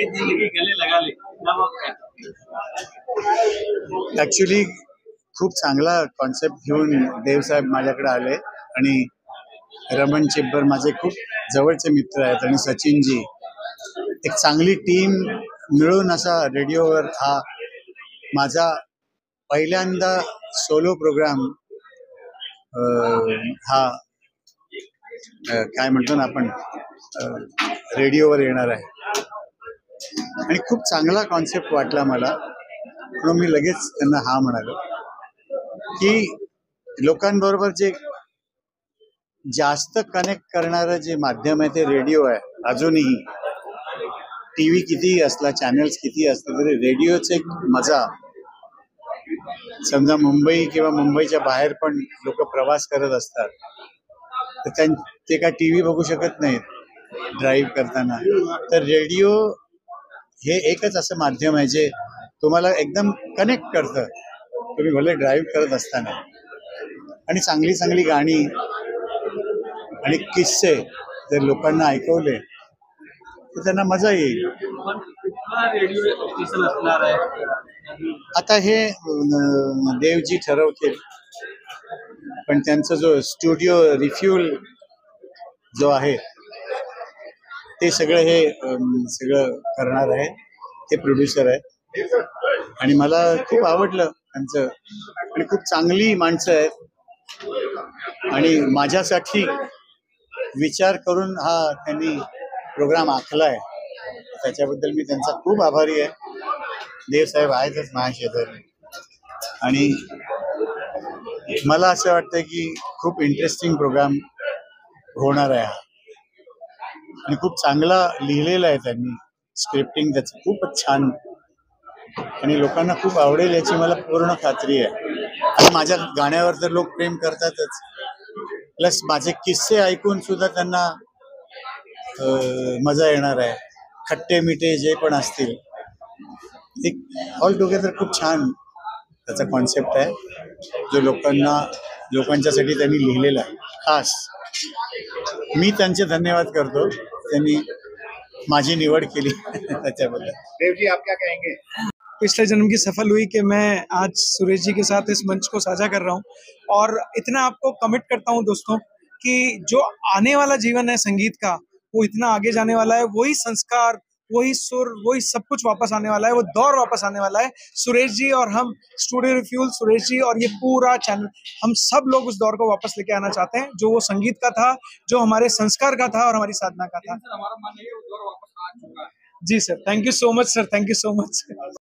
जिंदगी गले लगा ले तब आप क्या? ॲक्च्युली खूप चांगला कॉन्सेप्ट घेऊन देवसाहेब माझ्याकडे आले आणि रमण चिब्बर माझे खूप जवळचे मित्र आहेत आणि सचिनजी, एक चांगली टीम मिळून असा रेडिओवर हा माझा पहिल्यांदा सोलो प्रोग्राम हा काय म्हणतो ना आपण रेडिओवर येणार आहे आणि खूप चांगला कॉन्सेप्ट वाटला मला, म्हणून मी लगेच त्यांना हा म्हणालो की लोकांबरोबर जे जास्त कनेक्ट करणारं जे माध्यम आहे ते रेडिओ आहे. अजूनही टी व्ही कितीही असला, चॅनल्स कितीही असले तरी रेडिओचे एक मजा. समजा मुंबई किंवा मुंबईच्या बाहेर पण लोक प्रवास करत असतात तर ते काय टी व्ही बघू शकत नाहीत ड्राईव्ह करताना, तर रेडिओ हे एकच असं माध्यम आहे जे तुम्हाला एकदम कनेक्ट करतं, तुम्ही भले ड्राईव्ह करत असताना. आणि चांगली चांगली गाणी आणि किस्से जर लोकांना ऐकवले तर त्यांना मजा येईल. रेडिओ स्टेशन असणार आहे आता हे देवजी ठरवतील, पण त्यांचा जो स्टुडिओ रिफ्यूल जो आहे ते सगळं हे सगळं करणार आहे, ते प्रोड्युसर आहे आणि मला खूप आवडलं त्यांचं आणि खूप चांगली माणसं आहेत आणि माझ्यासाठी विचार करून हा त्यांनी प्रोग्राम आखलाय, त्याच्याबद्दल मी त्यांचा खूप आभारी आहे. देवसाहेब आहेतच महाशेजारी आणि मला असं वाटतं की खूप इंटरेस्टिंग प्रोग्राम होणार आहे हा आणि खूप चांगला लिहिलेला आहे त्यांनी, स्क्रिप्टिंग त्याचं खूपच छान आणि लोकांना खूप आवडेल याची मला पूर्ण खात्री आहे. आणि माझ्या गाण्यावर तर लोक प्रेम करतातच, प्लस माझे किस्से ऐकून सुद्धा त्यांना मजा येणार आहे. खट्टे मिठे जे पण असतील, एक ऑल टुगेदर खूप छान त्याचा कॉन्सेप्ट आहे जो लोकांच्यासाठी त्यांनी लिहिलेला आहे. खास मी त्यांचे धन्यवाद करतो, त्यांनी माझी निवड केली त्याच्याबद्दल. देव जी, आप क्या कहेंगे? पिछले जन्म की सफल हुई कि मैं आज सुरेश जी के साथ इस मंच को साझा कर रहा हूँ और इतना आपको कमिट करता हूँ दोस्तों कि जो आने वाला जीवन है संगीत का वो इतना आगे जाने वाला है, वही संस्कार, वही सुर, वही सब कुछ वापस आने वाला है, वो दौर वापस आने वाला है. सुरेश जी और हम स्टूडियो रिफ्यूल, सुरेश जी और ये पूरा चैनल, हम सब लोग उस दौर को वापस लेके आना चाहते हैं जो वो संगीत का था, जो हमारे संस्कार का था और हमारी साधना का था. हमारा मानना है वो दौर वापस आ चुका है. जी sir, thank you so much sir, thank you so much.